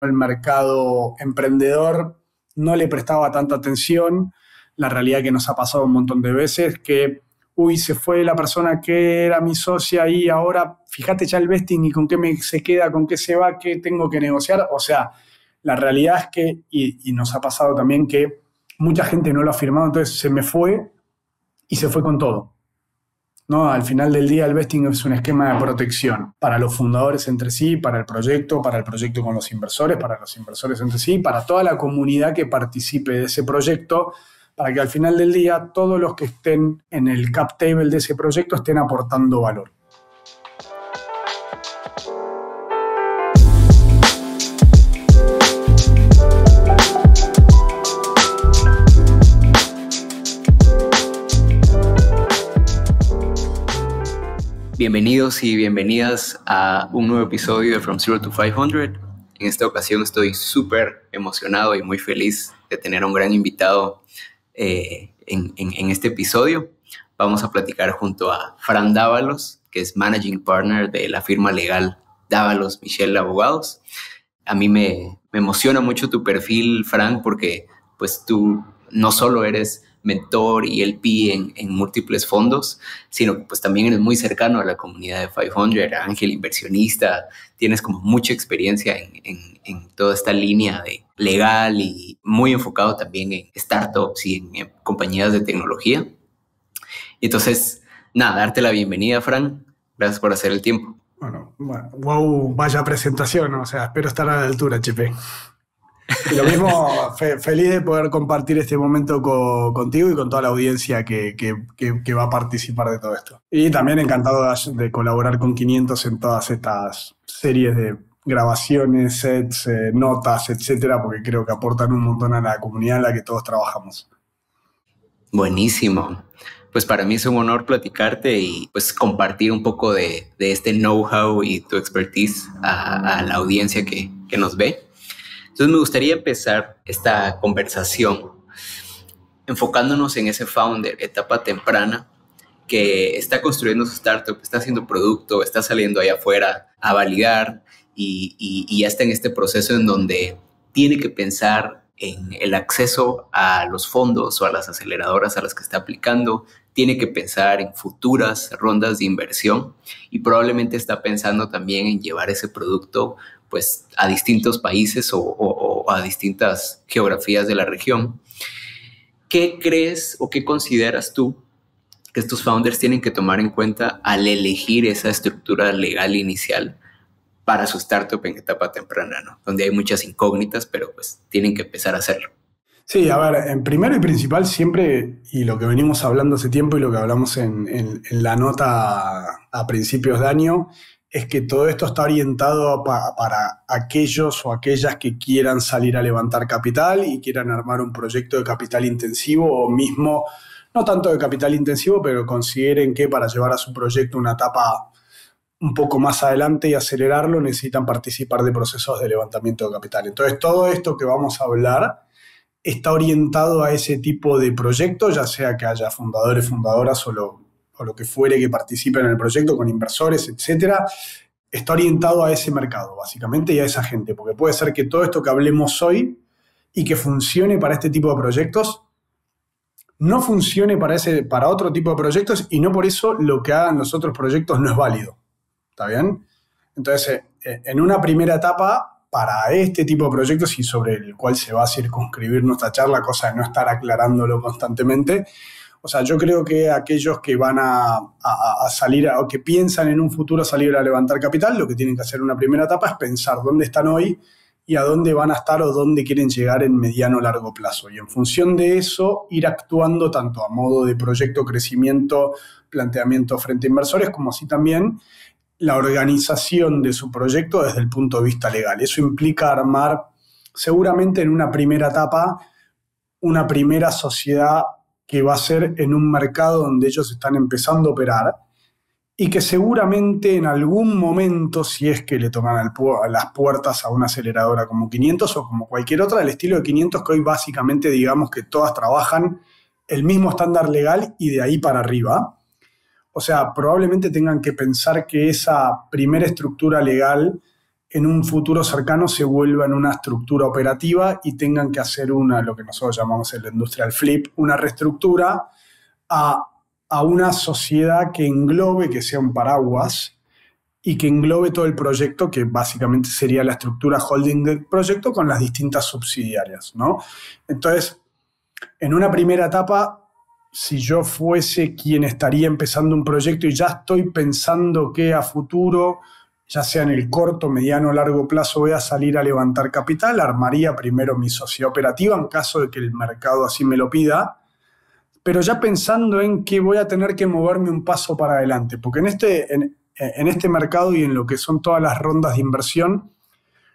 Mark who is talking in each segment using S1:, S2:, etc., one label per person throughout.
S1: el mercado emprendedor no le prestaba tanta atención. La realidad que nos ha pasado un montón de veces que, se fue la persona que era mi socia y ahora fíjate ya el vesting y con qué se queda, con qué se va, qué tengo que negociar. O sea, la realidad es que, y nos ha pasado también que mucha gente no lo ha firmado, entonces se me fue y se fue con todo. ¿No? Al final del día el vesting es un esquema de protección para los fundadores entre sí, para el proyecto con los inversores, para los inversores entre sí, para toda la comunidad que participe de ese proyecto, para que al final del día todos los que estén en el cap table de ese proyecto estén aportando valor.
S2: Bienvenidos y bienvenidas a un nuevo episodio de From Zero to 500. En esta ocasión estoy súper emocionado y muy feliz de tener a un gran invitado en este episodio. Vamos a platicar junto a Fran Dávalos, que es Managing Partner de la firma legal Dávalos Michel Abogados. A mí me emociona mucho tu perfil, Fran, porque pues tú no solo eres mentor y LP en múltiples fondos, sino que pues también eres muy cercano a la comunidad de 500, ángel inversionista, tienes como mucha experiencia en toda esta línea de legal y muy enfocado también en startups y en compañías de tecnología. Entonces, nada, darte la bienvenida, Fran. Gracias por hacer el tiempo.
S1: Bueno, wow, vaya presentación, o sea, espero estar a la altura, Chepe. Y lo mismo, feliz de poder compartir este momento contigo y con toda la audiencia que va a participar de todo esto. Y también encantado de colaborar con 500 en todas estas series de grabaciones, sets, notas, etcétera, porque creo que aportan un montón a la comunidad en la que todos trabajamos.
S2: Buenísimo. Pues para mí es un honor platicarte y pues compartir un poco de este know-how y tu expertise a la audiencia que nos ve. Entonces me gustaría empezar esta conversación enfocándonos en ese founder, etapa temprana, que está construyendo su startup, está haciendo producto, está saliendo allá afuera a validar y ya está en este proceso en donde tiene que pensar en el acceso a los fondos o a las aceleradoras a las que está aplicando, tiene que pensar en futuras rondas de inversión y probablemente está pensando también en llevar ese producto pues, a distintos países o a distintas geografías de la región. ¿Qué crees o qué consideras tú que estos founders tienen que tomar en cuenta al elegir esa estructura legal inicial para su startup en etapa temprana, ¿no? Donde hay muchas incógnitas, pero pues tienen que empezar a hacerlo.
S1: Sí, a ver, en primero y principal siempre, y lo que venimos hablando hace tiempo y lo que hablamos en la nota a principios de año, es que todo esto está orientado para aquellos o aquellas que quieran salir a levantar capital y quieran armar un proyecto de capital intensivo o mismo, no tanto de capital intensivo, pero consideren que para llevar a su proyecto una etapa un poco más adelante y acelerarlo necesitan participar de procesos de levantamiento de capital. Entonces todo esto que vamos a hablar está orientado a ese tipo de proyectos, ya sea que haya fundadores, fundadoras o lo que fuere que participen en el proyecto con inversores, etcétera, está orientado a ese mercado, básicamente, y a esa gente, porque puede ser que todo esto que hablemos hoy y que funcione para este tipo de proyectos, no funcione para otro tipo de proyectos y no por eso lo que hagan los otros proyectos no es válido. ¿Está bien? Entonces, en una primera etapa, para este tipo de proyectos y sobre el cual se va a circunscribir nuestra charla, cosa de no estar aclarándolo constantemente, o sea, yo creo que aquellos que van a salir o que piensan en un futuro salir a levantar capital, lo que tienen que hacer en una primera etapa es pensar dónde están hoy y a dónde van a estar o dónde quieren llegar en mediano o largo plazo. Y en función de eso, ir actuando tanto a modo de proyecto, crecimiento, planteamiento frente a inversores, como así también la organización de su proyecto desde el punto de vista legal. Eso implica armar, seguramente en una primera etapa, una primera sociedad que va a ser en un mercado donde ellos están empezando a operar y que seguramente en algún momento, si es que le tocan las puertas a una aceleradora como 500 o como cualquier otra del estilo de 500, que hoy básicamente digamos que todas trabajan el mismo estándar legal y de ahí para arriba. O sea, probablemente tengan que pensar que esa primera estructura legal en un futuro cercano se vuelvan una estructura operativa y tengan que hacer lo que nosotros llamamos el industrial flip, una reestructura a una sociedad que englobe, que sea un paraguas y que englobe todo el proyecto, que básicamente sería la estructura holding del proyecto con las distintas subsidiarias, ¿no? Entonces, en una primera etapa, si yo fuese quien estaría empezando un proyecto y ya estoy pensando que a futuro, ya sea en el corto, mediano o largo plazo, voy a salir a levantar capital, armaría primero mi sociedad operativa en caso de que el mercado así me lo pida, pero ya pensando en que voy a tener que moverme un paso para adelante, porque en este mercado y en lo que son todas las rondas de inversión,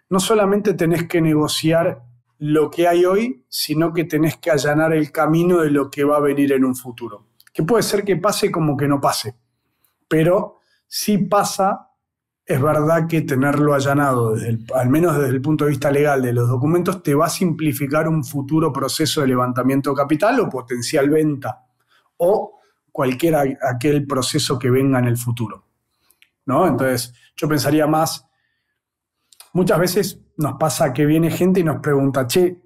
S1: no solamente tenés que negociar lo que hay hoy, sino que tenés que allanar el camino de lo que va a venir en un futuro. Que puede ser que pase como que no pase, pero si pasa, es verdad que tenerlo allanado, al menos desde el punto de vista legal de los documentos, te va a simplificar un futuro proceso de levantamiento de capital o potencial venta, o aquel proceso que venga en el futuro, ¿no? Entonces, yo pensaría más, muchas veces nos pasa que viene gente y nos pregunta, che,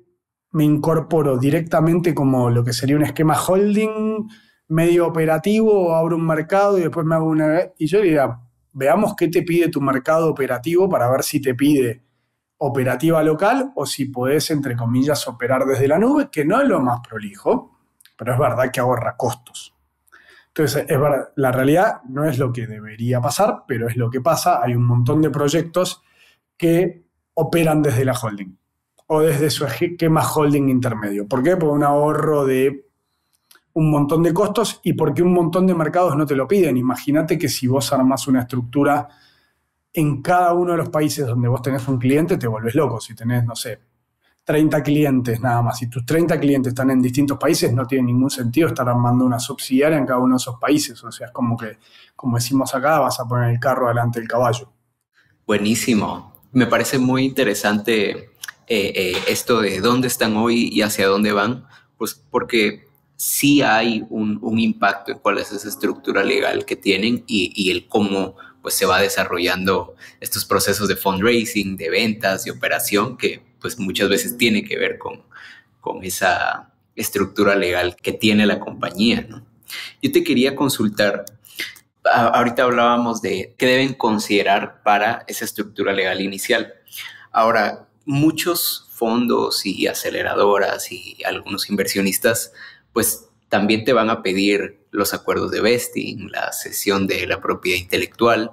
S1: me incorporo directamente como lo que sería un esquema holding, medio operativo, o abro un mercado y después me hago una... Y yo diría, veamos qué te pide tu mercado operativo para ver si te pide operativa local o si podés, entre comillas, operar desde la nube, que no es lo más prolijo, pero es verdad que ahorra costos. Entonces, es verdad, la realidad no es lo que debería pasar, pero es lo que pasa. Hay un montón de proyectos que operan desde la holding o desde su esquema holding intermedio. ¿Por qué? Por un ahorro de un montón de costos y porque un montón de mercados no te lo piden. Imagínate que si vos armás una estructura en cada uno de los países donde vos tenés un cliente, te volvés loco. Si tenés, no sé, 30 clientes nada más, y tus 30 clientes están en distintos países, no tiene ningún sentido estar armando una subsidiaria en cada uno de esos países. O sea, es como que, como decimos acá, vas a poner el carro delante del caballo.
S2: Buenísimo. Me parece muy interesante esto de dónde están hoy y hacia dónde van, pues porque sí hay un impacto en cuál es esa estructura legal que tienen y el cómo pues, se va desarrollando estos procesos de fundraising, de ventas, de operación, que pues muchas veces tiene que ver con esa estructura legal que tiene la compañía, ¿no? Yo te quería consultar, ahorita hablábamos de qué deben considerar para esa estructura legal inicial. Ahora, muchos fondos y aceleradoras y algunos inversionistas, pues también te van a pedir los acuerdos de vesting, la cesión de la propiedad intelectual.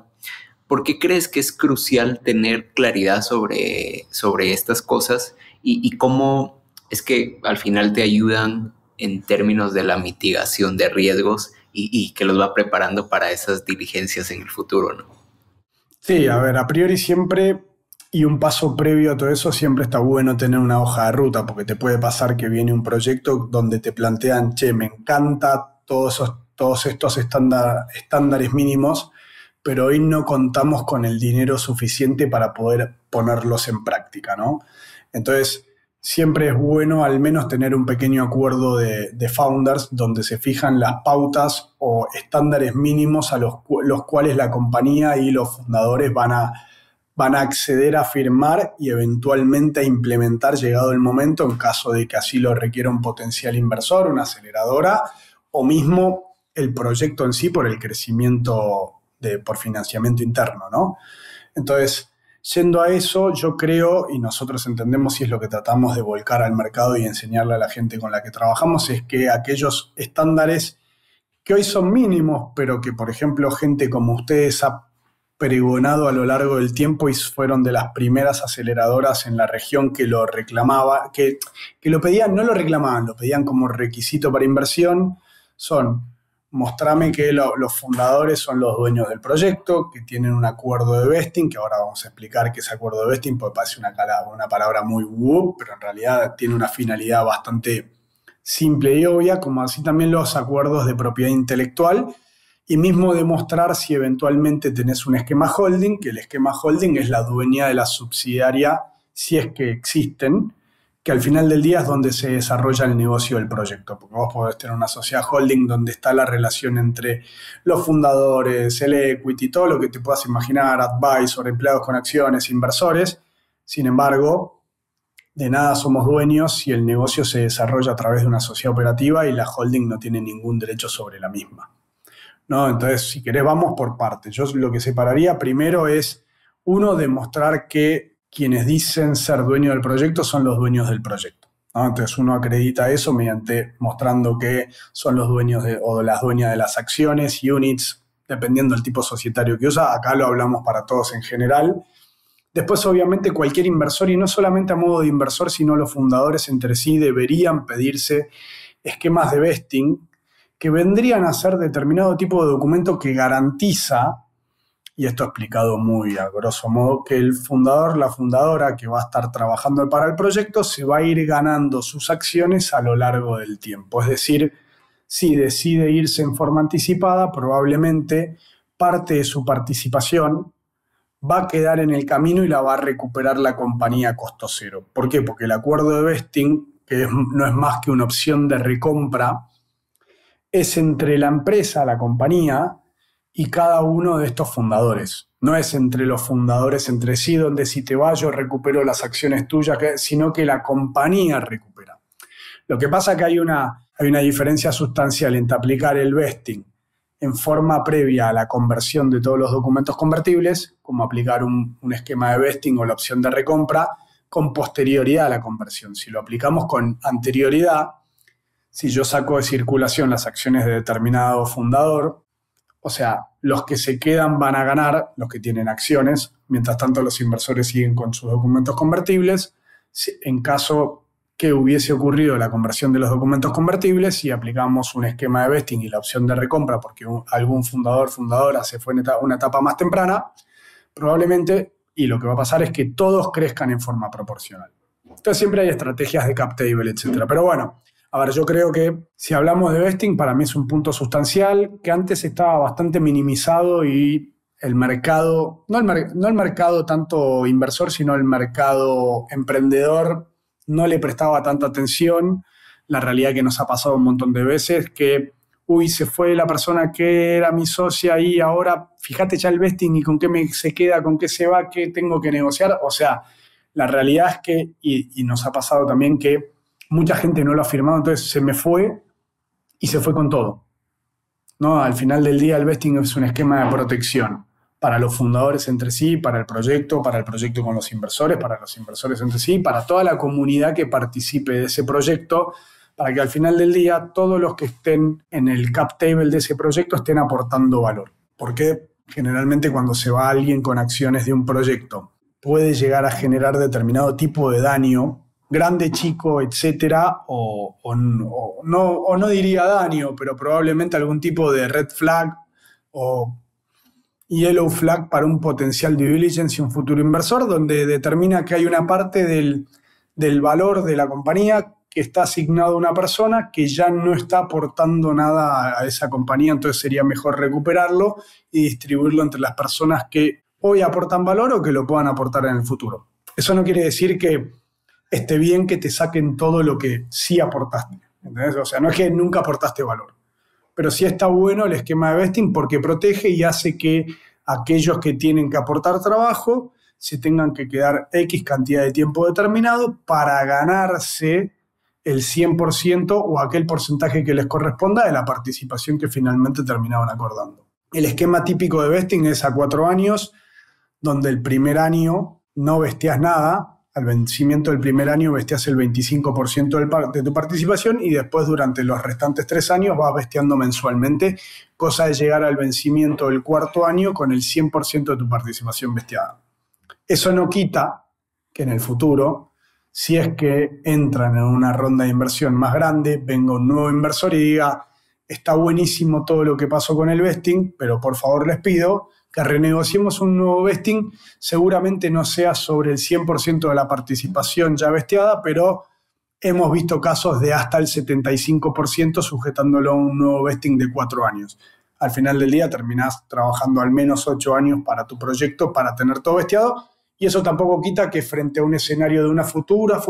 S2: ¿Por qué crees que es crucial tener claridad sobre estas cosas y cómo es que al final te ayudan en términos de la mitigación de riesgos y que los va preparando para esas diligencias en el futuro, ¿no?
S1: Sí, a ver, a priori siempre, y un paso previo a todo eso, siempre está bueno tener una hoja de ruta, porque te puede pasar que viene un proyecto donde te plantean, che, me encanta todos estos estándares mínimos, pero hoy no contamos con el dinero suficiente para poder ponerlos en práctica, ¿no? Entonces, siempre es bueno al menos tener un pequeño acuerdo de founders donde se fijan las pautas o estándares mínimos a los cuales la compañía y los fundadores van a acceder a firmar y eventualmente a implementar llegado el momento en caso de que así lo requiera un potencial inversor, una aceleradora o mismo el proyecto en sí por el crecimiento por financiamiento interno, ¿no? Entonces, yendo a eso, yo creo, y nosotros entendemos y es lo que tratamos de volcar al mercado y enseñarle a la gente con la que trabajamos, es que aquellos estándares que hoy son mínimos, pero que, por ejemplo, gente como ustedes ha pregonado a lo largo del tiempo y fueron de las primeras aceleradoras en la región que lo reclamaba, que lo pedían, no lo reclamaban, lo pedían como requisito para inversión, son... Mostrame que los fundadores son los dueños del proyecto, que tienen un acuerdo de vesting, que ahora vamos a explicar qué es acuerdo de vesting, porque parece una palabra muy whoop, pero en realidad tiene una finalidad bastante simple y obvia, como así también los acuerdos de propiedad intelectual, y mismo demostrar si eventualmente tenés un esquema holding, que el esquema holding es la dueña de la subsidiaria, si es que existen, que al final del día es donde se desarrolla el negocio del proyecto, porque vos podés tener una sociedad holding donde está la relación entre los fundadores, el equity, todo lo que te puedas imaginar, advisor, empleados con acciones, inversores. Sin embargo, de nada somos dueños si el negocio se desarrolla a través de una sociedad operativa y la holding no tiene ningún derecho sobre la misma, ¿no? Entonces, si querés, vamos por partes. Yo lo que separaría primero es, uno, demostrar que quienes dicen ser dueños del proyecto son los dueños del proyecto, ¿no? Entonces, uno acredita eso mediante mostrando que son los dueños o las dueñas de las acciones, units, dependiendo del tipo societario que usa. Acá lo hablamos para todos en general. Después, obviamente, cualquier inversor, y no solamente a modo de inversor, sino los fundadores entre sí, deberían pedirse esquemas de vesting que vendrían a ser determinado tipo de documento que garantiza, y esto explicado muy a grosso modo, que el fundador, la fundadora que va a estar trabajando para el proyecto se va a ir ganando sus acciones a lo largo del tiempo. Es decir, si decide irse en forma anticipada, probablemente parte de su participación va a quedar en el camino y la va a recuperar la compañía a costo cero. ¿Por qué? Porque el acuerdo de vesting, que no es más que una opción de recompra, es entre la empresa, la compañía, y cada uno de estos fundadores. No es entre los fundadores entre sí, donde si te vas yo recupero las acciones tuyas, sino que la compañía recupera. Lo que pasa es que hay una diferencia sustancial entre aplicar el vesting en forma previa a la conversión de todos los documentos convertibles, como aplicar un esquema de vesting o la opción de recompra, con posterioridad a la conversión. Si lo aplicamos con anterioridad, si yo saco de circulación las acciones de determinado fundador, o sea, los que se quedan van a ganar, los que tienen acciones, mientras tanto los inversores siguen con sus documentos convertibles. En caso que hubiese ocurrido la conversión de los documentos convertibles, si aplicamos un esquema de vesting y la opción de recompra porque algún fundadora se fue en una etapa más temprana, probablemente, y lo que va a pasar es que todos crezcan en forma proporcional. Entonces siempre hay estrategias de cap table, etc. Pero bueno, a ver, yo creo que si hablamos de vesting, para mí es un punto sustancial que antes estaba bastante minimizado y el mercado, no el mercado tanto inversor, sino el mercado emprendedor, no le prestaba tanta atención. La realidad que nos ha pasado un montón de veces que, se fue la persona que era mi socia y ahora fíjate ya el vesting y con qué se queda, con qué se va, qué tengo que negociar. O sea, la realidad es que, y nos ha pasado también que mucha gente no lo ha firmado, entonces se me fue y se fue con todo, ¿no? Al final del día el vesting es un esquema de protección para los fundadores entre sí, para el proyecto con los inversores, para los inversores entre sí, para toda la comunidad que participe de ese proyecto, para que al final del día todos los que estén en el cap table de ese proyecto estén aportando valor. Porque generalmente cuando se va alguien con acciones de un proyecto puede llegar a generar determinado tipo de daño, grande, chico, etcétera, o no diría daño, pero probablemente algún tipo de red flag o yellow flag para un potencial due diligence y un futuro inversor, donde determina que hay una parte del valor de la compañía que está asignado a una persona que ya no está aportando nada a esa compañía, entonces sería mejor recuperarlo y distribuirlo entre las personas que hoy aportan valor o que lo puedan aportar en el futuro. Eso no quiere decir que esté bien que te saquen todo lo que sí aportaste, ¿entendés? O sea, no es que nunca aportaste valor, pero sí está bueno el esquema de vesting porque protege y hace que aquellos que tienen que aportar trabajo se tengan que quedar X cantidad de tiempo determinado para ganarse el 100% o aquel porcentaje que les corresponda de la participación que finalmente terminaron acordando. El esquema típico de vesting es a 4 años, donde el primer año no vestías nada. Al vencimiento del primer año vestías el 25% de tu participación y después durante los restantes 3 años vas vesteando mensualmente, cosa de llegar al vencimiento del 4º año con el 100% de tu participación vesteada. Eso no quita que en el futuro, si es que entran en una ronda de inversión más grande, venga un nuevo inversor y diga, está buenísimo todo lo que pasó con el vesting, pero por favor les pido que renegociemos un nuevo vesting, seguramente no sea sobre el 100% de la participación ya vesteada, pero hemos visto casos de hasta el 75% sujetándolo a un nuevo vesting de 4 años. Al final del día terminás trabajando al menos 8 años para tu proyecto para tener todo vesteado Y eso tampoco quita que frente a un escenario de una futura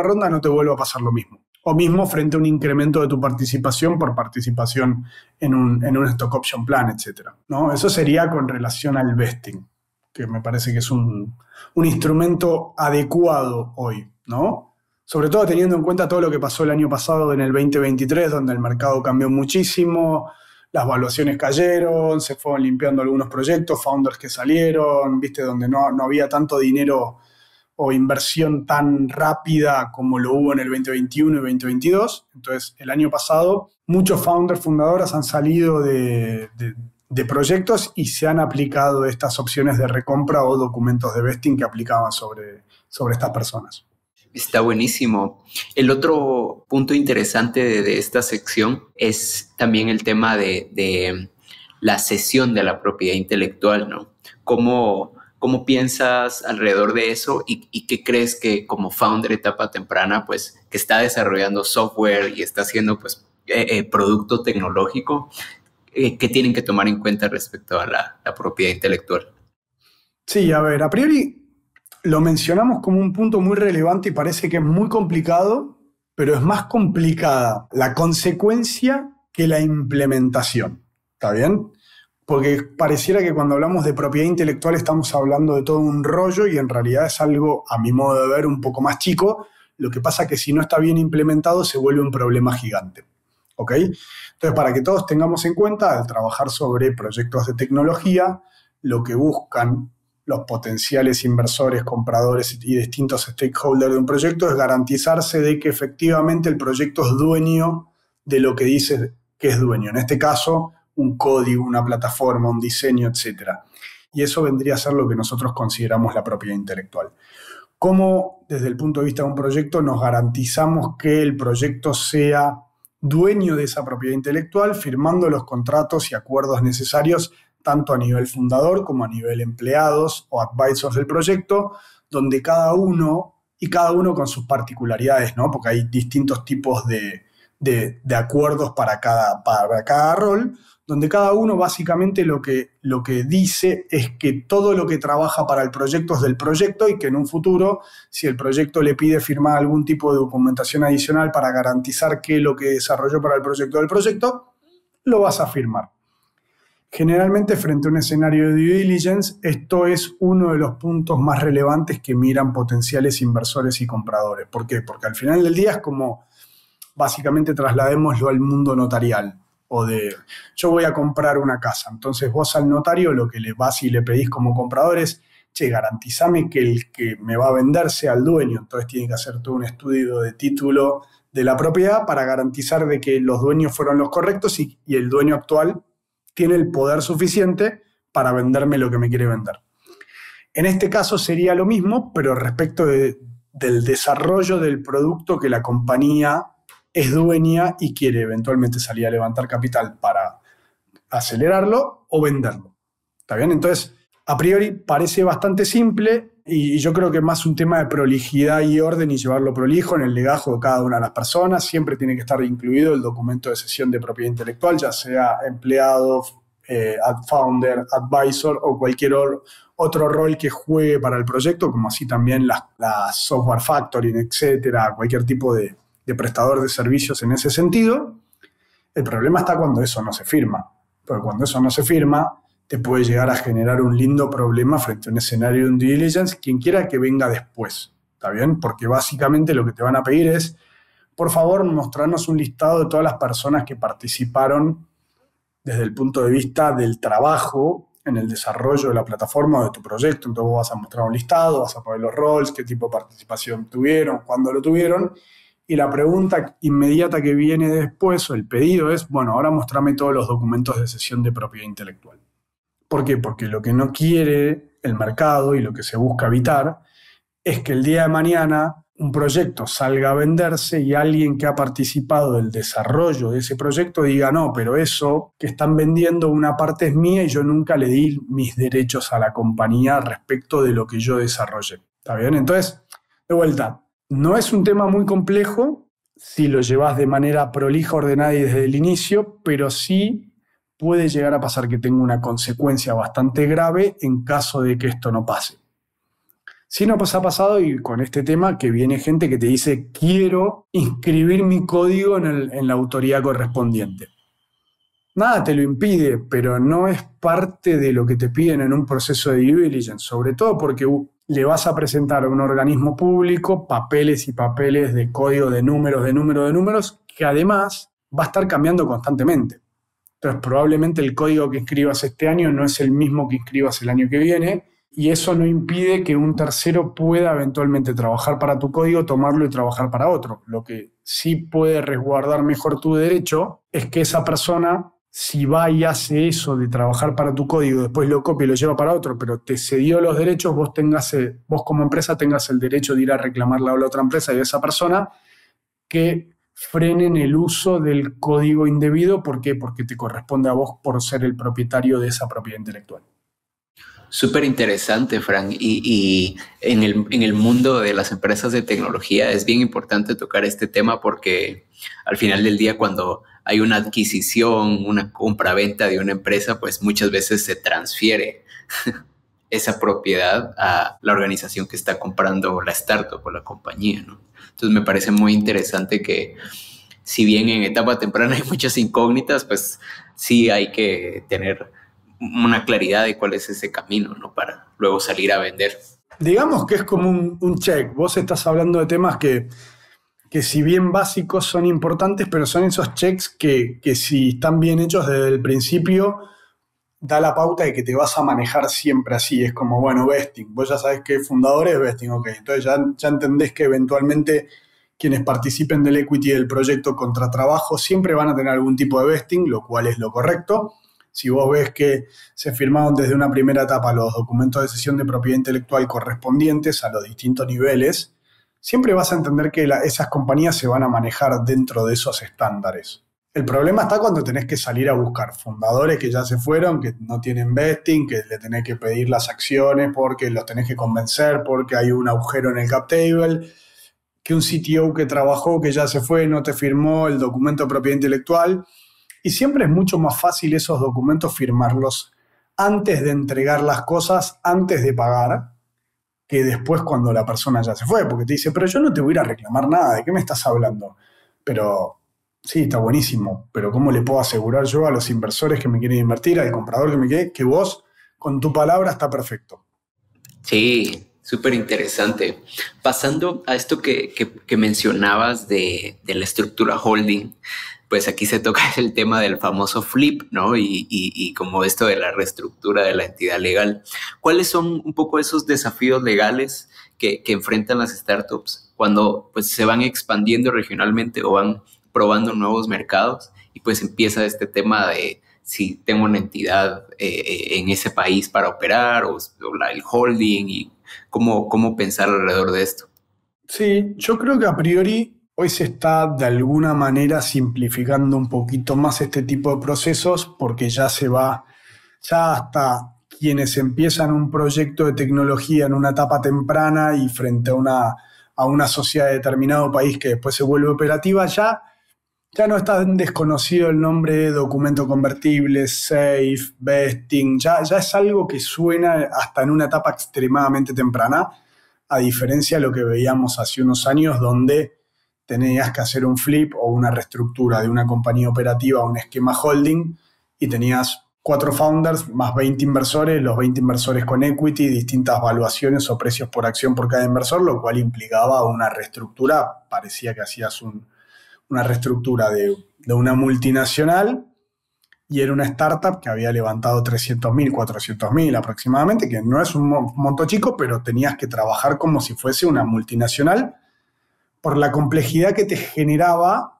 S1: ronda no te vuelva a pasar lo mismo. O mismo frente a un incremento de tu participación por participación en un stock option plan, etc., ¿no? Eso sería con relación al vesting, que me parece que es un instrumento adecuado hoy, ¿no? Sobre todo teniendo en cuenta todo lo que pasó el año pasado en el 2023, donde el mercado cambió muchísimo, las valuaciones cayeron, se fueron limpiando algunos proyectos, founders que salieron, ¿viste? Donde no había tanto dinero o inversión tan rápida como lo hubo en el 2021 y 2022. Entonces, el año pasado, muchos founders, fundadoras han salido de proyectos y se han aplicado estas opciones de recompra o documentos de vesting que aplicaban sobre estas personas.
S2: Está buenísimo. El otro punto interesante de esta sección es también el tema de la cesión de la propiedad intelectual, ¿no? ¿Cómo piensas alrededor de eso y qué crees que como founder etapa temprana, pues, que está desarrollando software y está haciendo, pues, producto tecnológico, qué tienen que tomar en cuenta respecto a la propiedad intelectual?
S1: Sí, a ver, a priori lo mencionamos como un punto muy relevante y parece que es muy complicado, pero es más complicada la consecuencia que la implementación. ¿Está bien? Porque pareciera que cuando hablamos de propiedad intelectual estamos hablando de todo un rollo y en realidad es algo, a mi modo de ver, un poco más chico. Lo que pasa es que si no está bien implementado se vuelve un problema gigante. ¿Ok? Entonces, para que todos tengamos en cuenta, al trabajar sobre proyectos de tecnología, lo que buscan los potenciales inversores, compradores y distintos stakeholders de un proyecto es garantizarse de que efectivamente el proyecto es dueño de lo que dice que es dueño. En este caso, un código, una plataforma, un diseño, etc. Y eso vendría a ser lo que nosotros consideramos la propiedad intelectual. ¿Cómo, desde el punto de vista de un proyecto, nos garantizamos que el proyecto sea dueño de esa propiedad intelectual, firmando los contratos y acuerdos necesarios tanto a nivel fundador como a nivel empleados o advisors del proyecto, donde cada uno con sus particularidades, ¿no? Porque hay distintos tipos de acuerdos para cada rol, donde cada uno básicamente lo que dice es que todo lo que trabaja para el proyecto es del proyecto y que en un futuro, si el proyecto le pide firmar algún tipo de documentación adicional para garantizar que lo que desarrolló para el proyecto del proyecto, lo vas a firmar. Generalmente, frente a un escenario de due diligence, esto es uno de los puntos más relevantes que miran potenciales inversores y compradores. ¿Por qué? Porque al final del día es como, básicamente, trasladémoslo al mundo notarial. O de, yo voy a comprar una casa. Entonces vos al notario lo que le vas y le pedís como comprador es, che, garantízame que el que me va a vender sea el dueño. Entonces tiene que hacer todo un estudio de título de la propiedad para garantizar de que los dueños fueron los correctos y el dueño actual tiene el poder suficiente para venderme lo que me quiere vender. En este caso sería lo mismo, pero respecto del desarrollo del producto que la compañía es dueña y quiere eventualmente salir a levantar capital para acelerarlo o venderlo. ¿Está bien? Entonces, a priori parece bastante simple y yo creo que es más un tema de prolijidad y orden y llevarlo prolijo en el legajo de cada una de las personas. Siempre tiene que estar incluido el documento de cesión de propiedad intelectual, ya sea empleado, founder, advisor o cualquier otro rol que juegue para el proyecto, como así también la software factoring, etcétera, cualquier tipo de prestador de servicios en ese sentido. El problema está cuando eso no se firma, porque cuando eso no se firma te puede llegar a generar un lindo problema frente a un escenario de un due diligence, quien quiera que venga después, ¿está bien? Porque básicamente lo que te van a pedir es, por favor, mostrarnos un listado de todas las personas que participaron desde el punto de vista del trabajo en el desarrollo de la plataforma o de tu proyecto. Entonces vos vas a mostrar un listado, vas a poner los roles, qué tipo de participación tuvieron, cuándo lo tuvieron, y la pregunta inmediata que viene después, o el pedido es, bueno, ahora mostrame todos los documentos de cesión de propiedad intelectual. ¿Por qué? Porque lo que no quiere el mercado y lo que se busca evitar es que el día de mañana un proyecto salga a venderse y alguien que ha participado del desarrollo de ese proyecto diga, no, pero eso que están vendiendo una parte es mía y yo nunca le di mis derechos a la compañía respecto de lo que yo desarrollé. ¿Está bien? Entonces, de vuelta, no es un tema muy complejo si lo llevas de manera prolija, ordenada y desde el inicio, pero sí puede llegar a pasar que tenga una consecuencia bastante grave en caso de que esto no pase. Sí nos ha pasado y con este tema que viene gente que te dice quiero inscribir mi código en la autoridad correspondiente. Nada te lo impide, pero no es parte de lo que te piden en un proceso de due diligence, sobre todo porque le vas a presentar a un organismo público papeles y papeles de código de números, que además va a estar cambiando constantemente. Entonces, probablemente el código que inscribas este año no es el mismo que inscribas el año que viene, y eso no impide que un tercero pueda eventualmente trabajar para tu código, tomarlo y trabajar para otro. Lo que sí puede resguardar mejor tu derecho es que esa persona, si va y hace eso de trabajar para tu código, después lo copia y lo lleva para otro, pero te cedió los derechos, vos como empresa tengas el derecho de ir a reclamarle a la otra empresa y a esa persona que frenen el uso del código indebido. ¿Por qué? Porque te corresponde a vos por ser el propietario de esa propiedad intelectual.
S2: Súper interesante, Frank. Y en el mundo de las empresas de tecnología es bien importante tocar este tema porque al final del día, cuando hay una adquisición, una compraventa de una empresa, pues muchas veces se transfiere esa propiedad a la organización que está comprando la startup o la compañía, ¿no? Entonces me parece muy interesante que, si bien en etapa temprana hay muchas incógnitas, pues sí hay que tener una claridad de cuál es ese camino, ¿no? Para luego salir a vender.
S1: Digamos que es como un check. Vos estás hablando de temas que si bien básicos son importantes, pero son esos checks que si están bien hechos desde el principio, da la pauta de que te vas a manejar siempre así. Es como, bueno, vesting. Vos ya sabés que fundador es vesting, ok. Entonces ya entendés que eventualmente quienes participen del equity del proyecto contra trabajo siempre van a tener algún tipo de vesting, lo cual es lo correcto. Si vos ves que se firmaron desde una primera etapa los documentos de cesión de propiedad intelectual correspondientes a los distintos niveles, siempre vas a entender que esas compañías se van a manejar dentro de esos estándares. El problema está cuando tenés que salir a buscar fundadores que ya se fueron, que no tienen vesting, que le tenés que pedir las acciones porque los tenés que convencer, porque hay un agujero en el cap table, que un CTO que trabajó, que ya se fue, no te firmó el documento de propiedad intelectual. Y siempre es mucho más fácil esos documentos firmarlos antes de entregar las cosas, antes de pagar, que después cuando la persona ya se fue, porque te dice, pero yo no te voy a ir a reclamar nada, ¿de qué me estás hablando? Pero sí, está buenísimo, pero ¿cómo le puedo asegurar yo a los inversores que me quieren invertir, al comprador que me quiere, que vos con tu palabra está perfecto?
S2: Sí, súper interesante. Pasando a esto que mencionabas de la estructura holding, pues aquí se toca el tema del famoso flip, ¿no? Y como esto de la reestructura de la entidad legal. ¿Cuáles son un poco esos desafíos legales que enfrentan las startups cuando pues se van expandiendo regionalmente o van probando nuevos mercados? Y pues empieza este tema de si tengo una entidad en ese país para operar o el holding y cómo pensar alrededor de esto.
S1: Sí, yo creo que a priori hoy se está de alguna manera simplificando un poquito más este tipo de procesos porque ya hasta quienes empiezan un proyecto de tecnología en una etapa temprana y frente a una sociedad de determinado país que después se vuelve operativa, ya no está desconocido el nombre de documento convertible, safe, vesting, ya es algo que suena hasta en una etapa extremadamente temprana, a diferencia de lo que veíamos hace unos años donde tenías que hacer un flip o una reestructura de una compañía operativa a un esquema holding y tenías 4 founders más 20 inversores, los 20 inversores con equity, distintas valuaciones o precios por acción por cada inversor, lo cual implicaba una reestructura. Parecía que hacías una reestructura de una multinacional y era una startup que había levantado 300.000, 400.000 aproximadamente, que no es un monto chico, pero tenías que trabajar como si fuese una multinacional por la complejidad que te generaba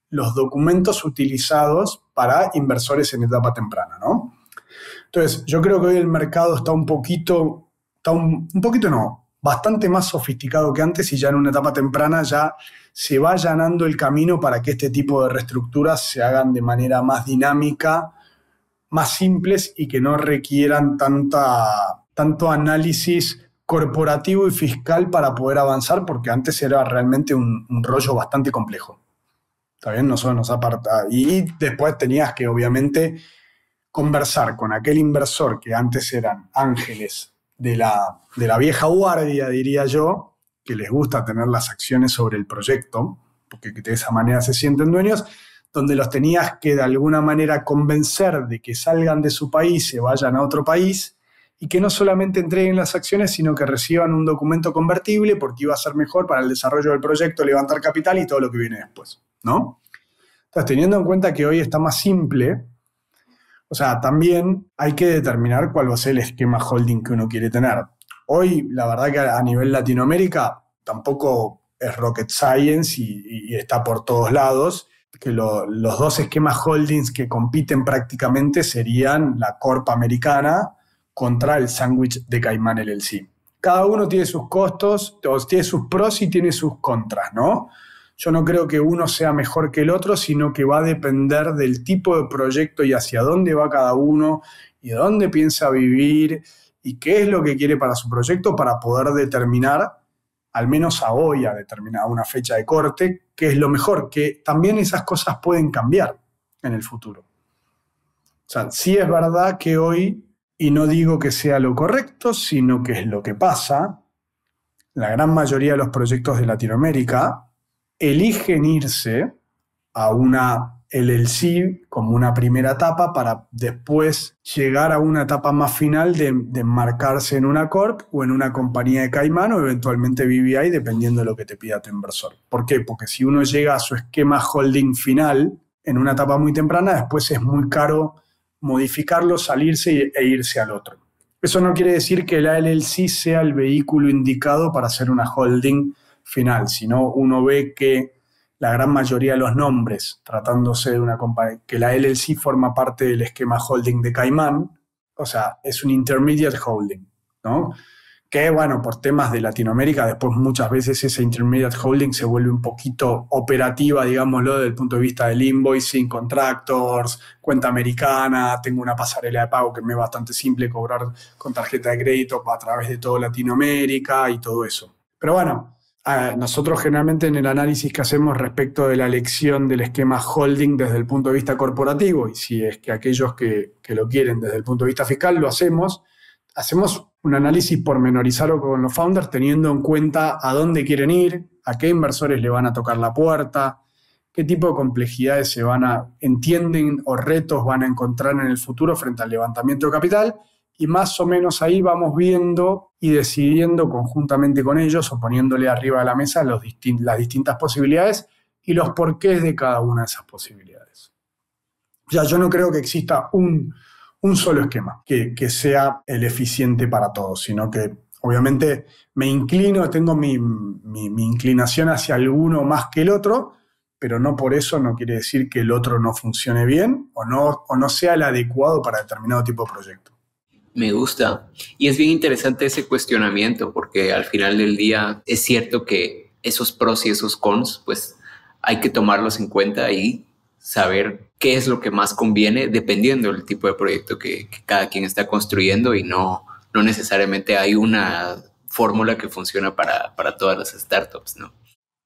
S1: los documentos utilizados para inversores en etapa temprana, ¿no? Entonces, yo creo que hoy el mercado está bastante más sofisticado que antes y ya en una etapa temprana ya se va allanando el camino para que este tipo de reestructuras se hagan de manera más dinámica, más simples y que no requieran tanto análisis corporativo y fiscal para poder avanzar, porque antes era realmente un rollo bastante complejo. ¿Está bien? Nosotros nos aparta. Y después tenías que, obviamente, conversar con aquel inversor que antes eran ángeles de la vieja guardia, diría yo, que les gusta tener las acciones sobre el proyecto, porque de esa manera se sienten dueños, donde los tenías que de alguna manera convencer de que salgan de su país, se vayan a otro país, y que no solamente entreguen las acciones, sino que reciban un documento convertible porque iba a ser mejor para el desarrollo del proyecto, levantar capital y todo lo que viene después, ¿no? Entonces, teniendo en cuenta que hoy está más simple, o sea, también hay que determinar cuál va a ser el esquema holding que uno quiere tener. Hoy, la verdad que a nivel Latinoamérica tampoco es rocket science y está por todos lados, que los dos esquemas holdings que compiten prácticamente serían la Corp americana contra el sándwich de Caimán LLC. Cada uno tiene sus costos, tiene sus pros y tiene sus contras, ¿no? Yo no creo que uno sea mejor que el otro, sino que va a depender del tipo de proyecto y hacia dónde va cada uno y dónde piensa vivir y qué es lo que quiere para su proyecto para poder determinar, al menos a hoy, a determinar una fecha de corte, qué es lo mejor, que también esas cosas pueden cambiar en el futuro. O sea, sí es verdad que hoy, y no digo que sea lo correcto, sino que es lo que pasa, la gran mayoría de los proyectos de Latinoamérica eligen irse a una LLC como una primera etapa para después llegar a una etapa más final de enmarcarse en una corp o en una compañía de Caimán o eventualmente BVI, dependiendo de lo que te pida tu inversor. ¿Por qué? Porque si uno llega a su esquema holding final en una etapa muy temprana, después es muy caro modificarlo, salirse e irse al otro. Eso no quiere decir que la LLC sea el vehículo indicado para hacer una holding final, sino uno ve que la gran mayoría de los nombres, tratándose de una compañía, que la LLC forma parte del esquema holding de Caimán, o sea, es un intermediate holding, ¿no? Que, bueno, por temas de Latinoamérica, después muchas veces ese intermediate holding se vuelve un poquito operativa, digámoslo, desde el punto de vista del invoicing, contractors, cuenta americana, tengo una pasarela de pago que me es bastante simple cobrar con tarjeta de crédito a través de toda Latinoamérica y todo eso. Pero bueno, nosotros generalmente en el análisis que hacemos respecto de la elección del esquema holding desde el punto de vista corporativo, y si es que aquellos que lo quieren desde el punto de vista fiscal lo hacemos un análisis pormenorizado con los founders teniendo en cuenta a dónde quieren ir, a qué inversores le van a tocar la puerta, qué tipo de complejidades entienden o retos van a encontrar en el futuro frente al levantamiento de capital, y más o menos ahí vamos viendo y decidiendo conjuntamente con ellos o poniéndole arriba de la mesa las distintas posibilidades y los porqués de cada una de esas posibilidades. O sea, yo no creo que exista un solo esquema que sea el eficiente para todos, sino que obviamente tengo mi inclinación hacia alguno más que el otro, pero no por eso no quiere decir que el otro no funcione bien o no sea el adecuado para determinado tipo de proyecto.
S2: Me gusta. Y es bien interesante ese cuestionamiento, porque al final del día es cierto que esos pros y esos cons, pues hay que tomarlos en cuenta y saber qué es lo que más conviene dependiendo del tipo de proyecto que cada quien está construyendo, y no necesariamente hay una fórmula que funciona para todas las startups, ¿no?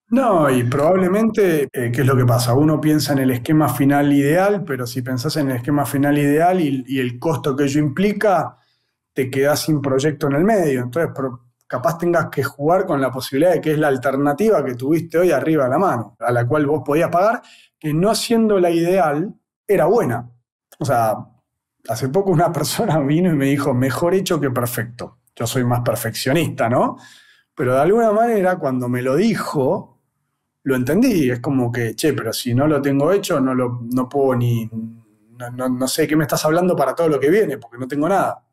S1: No, y probablemente, ¿qué es lo que pasa? Uno piensa en el esquema final ideal, pero si pensás en el esquema final ideal y el costo que ello implica, te quedás sin proyecto en el medio. Entonces, capaz tengas que jugar con la posibilidad de que es la alternativa que tuviste hoy arriba de la mano, a la cual vos podías pagar, que no siendo la ideal, era buena. O sea, hace poco una persona vino y me dijo, mejor hecho que perfecto. Yo soy más perfeccionista, ¿no? Pero de alguna manera, cuando me lo dijo, lo entendí. Es como que, pero si no lo tengo hecho, no puedo no sé de qué me estás hablando para todo lo que viene, porque no tengo nada.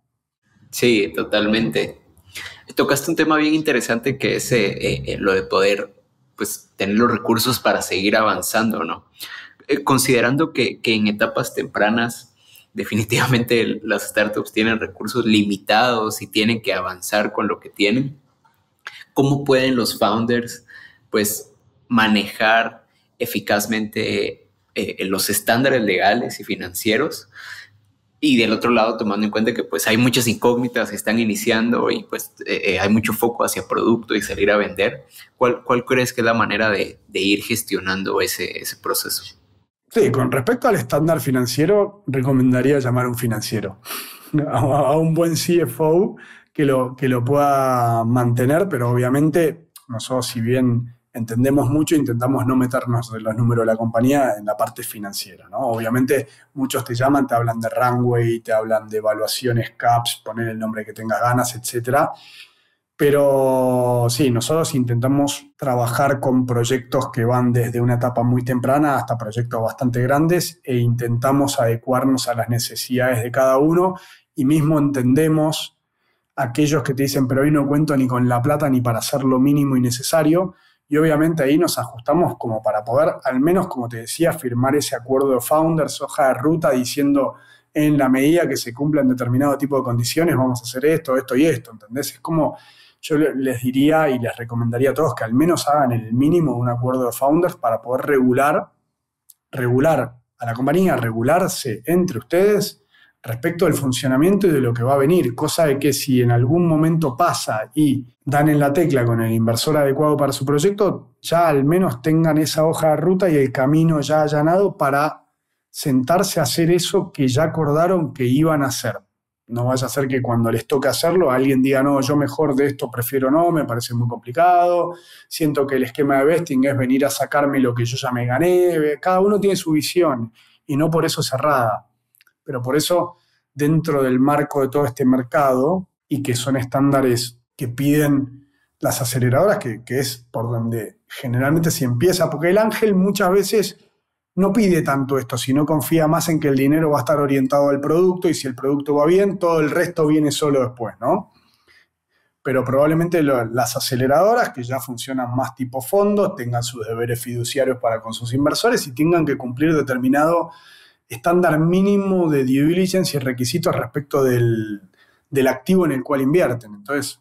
S2: Sí, totalmente. Tocaste un tema bien interesante que es lo de poder, pues, tener los recursos para seguir avanzando, ¿no? Considerando que en etapas tempranas definitivamente las startups tienen recursos limitados y tienen que avanzar con lo que tienen, ¿cómo pueden los founders, pues, manejar eficazmente los estándares legales y financieros? Y del otro lado, tomando en cuenta que pues hay muchas incógnitas, están iniciando y pues hay mucho foco hacia producto y salir a vender. ¿Cuál crees que es la manera de ir gestionando ese proceso?
S1: Sí, con respecto al estándar financiero, recomendaría llamar a un financiero, a un buen CFO que lo pueda mantener, pero obviamente nosotros, si bien entendemos mucho, intentamos no meternos en los números de la compañía en la parte financiera, ¿no? Obviamente muchos te llaman, te hablan de runway, te hablan de evaluaciones CAPS, poner el nombre que tengas ganas, etcétera. Pero sí, nosotros intentamos trabajar con proyectos que van desde una etapa muy temprana hasta proyectos bastante grandes e intentamos adecuarnos a las necesidades de cada uno y mismo entendemos aquellos que te dicen, pero hoy no cuento ni con la plata ni para hacer lo mínimo y necesario. Y obviamente ahí nos ajustamos como para poder, al menos como te decía, firmar ese acuerdo de founders, hoja de ruta, diciendo en la medida que se cumplan determinado tipo de condiciones, vamos a hacer esto, esto y esto, ¿entendés? Es como yo les diría y les recomendaría a todos que al menos hagan el mínimo de un acuerdo de founders para poder regular a la compañía, regularse entre ustedes respecto del funcionamiento y de lo que va a venir, cosa de que si en algún momento pasa y dan en la tecla con el inversor adecuado para su proyecto, ya al menos tengan esa hoja de ruta y el camino ya allanado para sentarse a hacer eso que ya acordaron que iban a hacer. No vaya a ser que cuando les toque hacerlo alguien diga, no, yo mejor de esto prefiero no, me parece muy complicado, siento que el esquema de vesting es venir a sacarme lo que yo ya me gané. Cada uno tiene su visión y no por eso cerrada. Pero por eso, dentro del marco de todo este mercado, y que son estándares que piden las aceleradoras, que es por donde generalmente se empieza, porque el ángel muchas veces no pide tanto esto, sino confía más en que el dinero va a estar orientado al producto, y si el producto va bien, todo el resto viene solo después, ¿no? Pero probablemente las aceleradoras, que ya funcionan más tipo fondos, tengan sus deberes fiduciarios para con sus inversores y tengan que cumplir determinado estándar mínimo de due diligence y requisitos respecto del activo en el cual invierten. Entonces,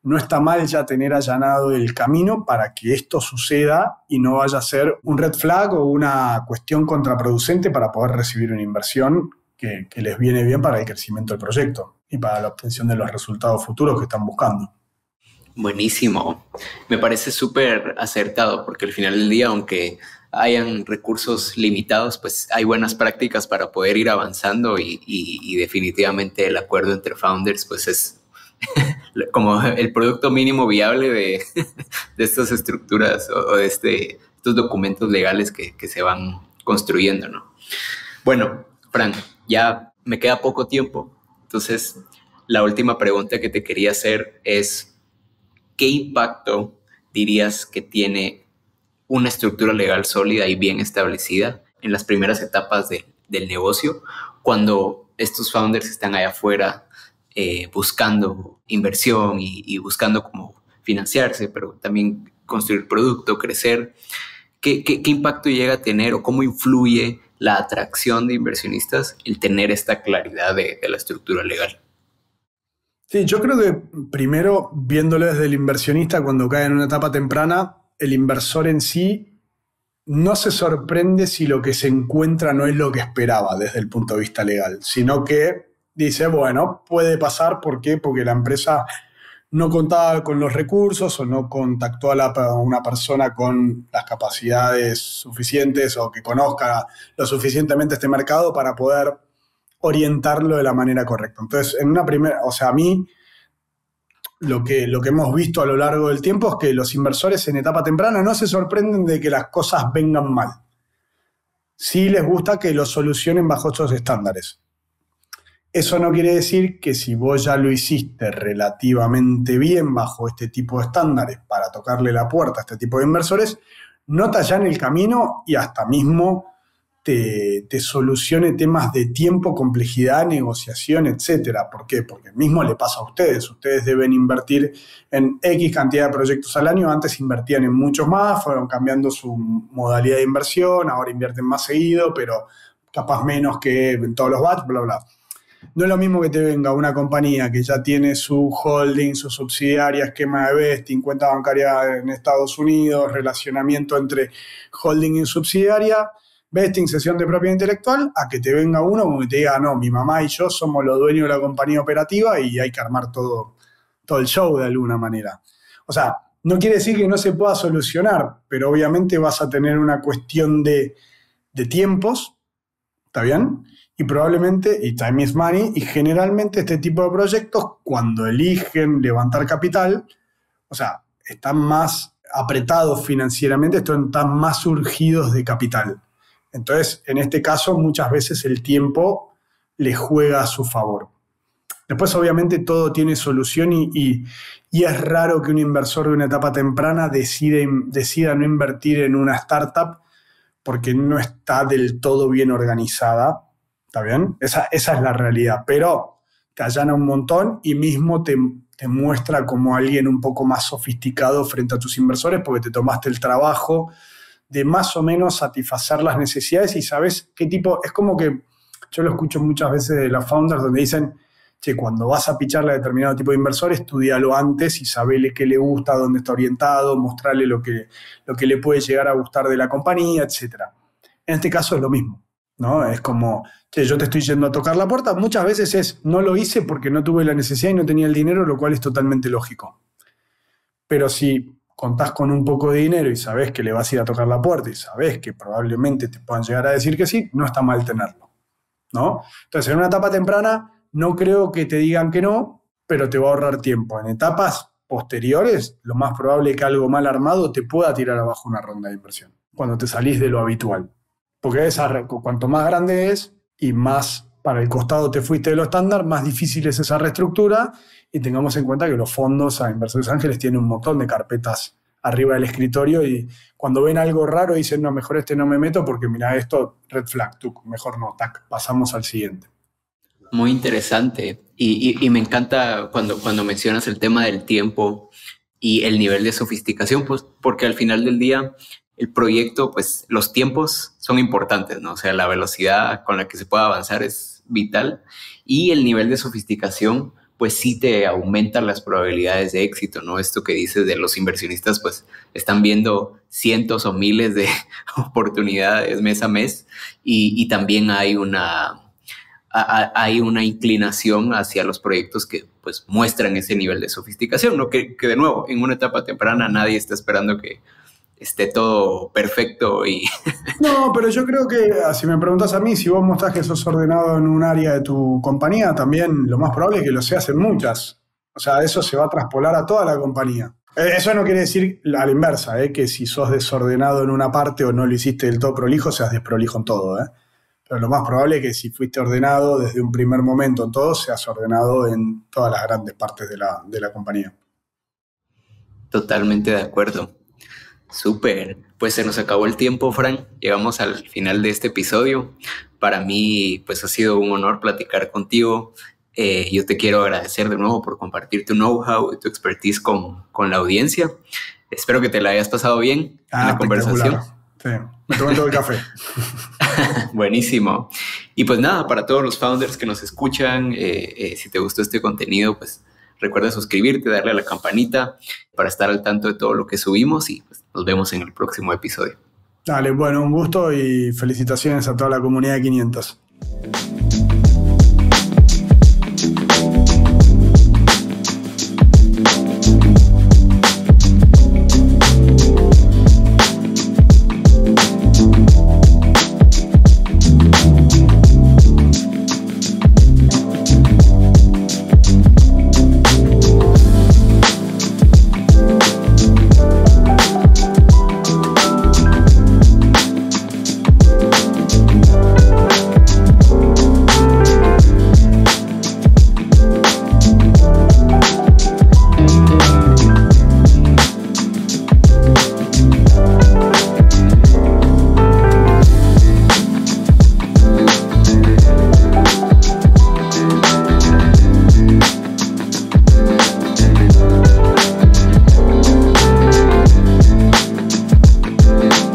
S1: no está mal ya tener allanado el camino para que esto suceda y no vaya a ser un red flag o una cuestión contraproducente para poder recibir una inversión que les viene bien para el crecimiento del proyecto y para la obtención de los resultados futuros que están buscando.
S2: Buenísimo. Me parece súper acertado porque al final del día, aunque hayan recursos limitados, pues hay buenas prácticas para poder ir avanzando y definitivamente el acuerdo entre founders pues es como el producto mínimo viable de estas estructuras o de estos documentos legales que se van construyendo, ¿no? Bueno, Frank, ya me queda poco tiempo, entonces la última pregunta que te quería hacer es ¿qué impacto dirías que tiene una estructura legal sólida y bien establecida en las primeras etapas del negocio, cuando estos founders están allá afuera buscando inversión y buscando cómo financiarse, pero también construir producto, crecer? ¿Qué impacto llega a tener o cómo influye la atracción de inversionistas el tener esta claridad de la estructura legal?
S1: Sí, yo creo que primero, viéndolo desde el inversionista, cuando cae en una etapa temprana, el inversor en sí no se sorprende si lo que se encuentra no es lo que esperaba desde el punto de vista legal, sino que dice, bueno, puede pasar, ¿por qué? Porque la empresa no contaba con los recursos o no contactó a una persona con las capacidades suficientes o que conozca lo suficientemente este mercado para poder orientarlo de la manera correcta. Entonces, en una primera, o sea, a mí lo que hemos visto a lo largo del tiempo es que los inversores en etapa temprana no se sorprenden de que las cosas vengan mal. Sí les gusta que lo solucionen bajo estos estándares. Eso no quiere decir que si vos ya lo hiciste relativamente bien bajo este tipo de estándares para tocarle la puerta a este tipo de inversores, no te allan el camino y hasta mismo te solucione temas de tiempo, complejidad, negociación, etcétera. ¿Por qué? Porque mismo le pasa a ustedes. Ustedes deben invertir en X cantidad de proyectos al año. Antes invertían en muchos más, fueron cambiando su modalidad de inversión, ahora invierten más seguido, pero capaz menos que en todos los batch, bla, bla. No es lo mismo que te venga una compañía que ya tiene su holding, su subsidiaria, esquema de vesting, cuenta bancaria en Estados Unidos, relacionamiento entre holding y subsidiaria, vesting, cesión de propiedad intelectual, a que te venga uno que te diga, no, mi mamá y yo somos los dueños de la compañía operativa y hay que armar todo el show de alguna manera. O sea, no quiere decir que no se pueda solucionar, pero obviamente vas a tener una cuestión de tiempos, ¿está bien? y probablemente, y time is money, y generalmente este tipo de proyectos, cuando eligen levantar capital, o sea, están más apretados financieramente, están más surgidos de capital. Entonces, en este caso, muchas veces el tiempo les juega a su favor. Después, obviamente, todo tiene solución y es raro que un inversor de una etapa temprana decida no invertir en una startup porque no está del todo bien organizada. ¿Está bien? Esa es la realidad. Pero te allana un montón y mismo te muestra como alguien un poco más sofisticado frente a tus inversores porque te tomaste el trabajo de más o menos satisfacer las necesidades y sabes qué tipo. Es como que yo lo escucho muchas veces de los founders donde dicen, che, cuando vas a picharle a determinado tipo de inversor, estudialo antes y sabele qué le gusta, dónde está orientado, mostrarle lo que le puede llegar a gustar de la compañía, etc. En este caso es lo mismo, ¿no? Es como, che, yo te estoy yendo a tocar la puerta. Muchas veces no lo hice porque no tuve la necesidad y no tenía el dinero, lo cual es totalmente lógico. Pero si contás con un poco de dinero y sabés que le vas a ir a tocar la puerta y sabés que probablemente te puedan llegar a decir que sí, no está mal tenerlo, ¿no? Entonces, en una etapa temprana, no creo que te digan que no, pero te va a ahorrar tiempo. En etapas posteriores, lo más probable es que algo mal armado te pueda tirar abajo una ronda de inversión, cuando te salís de lo habitual. Porque cuanto más grande es y más para el costado te fuiste de lo estándar, más difícil es esa reestructura. Y tengamos en cuenta que los fondos a inversores ángeles tienen un montón de carpetas arriba del escritorio y cuando ven algo raro dicen, no, mejor este no me meto porque mira esto, red flag, mejor no, pasamos al siguiente.
S2: Muy interesante y me encanta cuando mencionas el tema del tiempo y el nivel de sofisticación, pues porque al final del día el proyecto, pues los tiempos son importantes, ¿no? O sea, la velocidad con la que se puede avanzar es vital y el nivel de sofisticación pues sí te aumenta las probabilidades de éxito, ¿no? Esto que dices de los inversionistas, pues están viendo cientos o miles de oportunidades mes a mes y también hay una inclinación hacia los proyectos que pues muestran ese nivel de sofisticación, ¿no? Que de nuevo, en una etapa temprana nadie está esperando que esté todo perfecto y...
S1: No, pero yo creo que, si me preguntas a mí, si vos mostrás que sos ordenado en un área de tu compañía, también lo más probable es que lo seas en muchas. O sea, eso se va a traspolar a toda la compañía. Eso no quiere decir a la inversa, que si sos desordenado en una parte o no lo hiciste del todo prolijo, seas desprolijo en todo, Pero lo más probable es que si fuiste ordenado desde un primer momento en todo, seas ordenado en todas las grandes partes de la compañía.
S2: Totalmente de acuerdo. Súper, pues se nos acabó el tiempo, Fran. Llegamos al final de este episodio. Para mí, pues ha sido un honor platicar contigo. Yo te quiero agradecer de nuevo por compartir tu know-how y tu expertise con la audiencia. Espero que te la hayas pasado bien en la conversación.
S1: Sí, me tomé todo el café.
S2: Buenísimo. Y pues nada, para todos los founders que nos escuchan, si te gustó este contenido, pues recuerda suscribirte, darle a la campanita para estar al tanto de todo lo que subimos y pues, nos vemos en el próximo episodio.
S1: Dale, bueno, un gusto y felicitaciones a toda la comunidad de 500.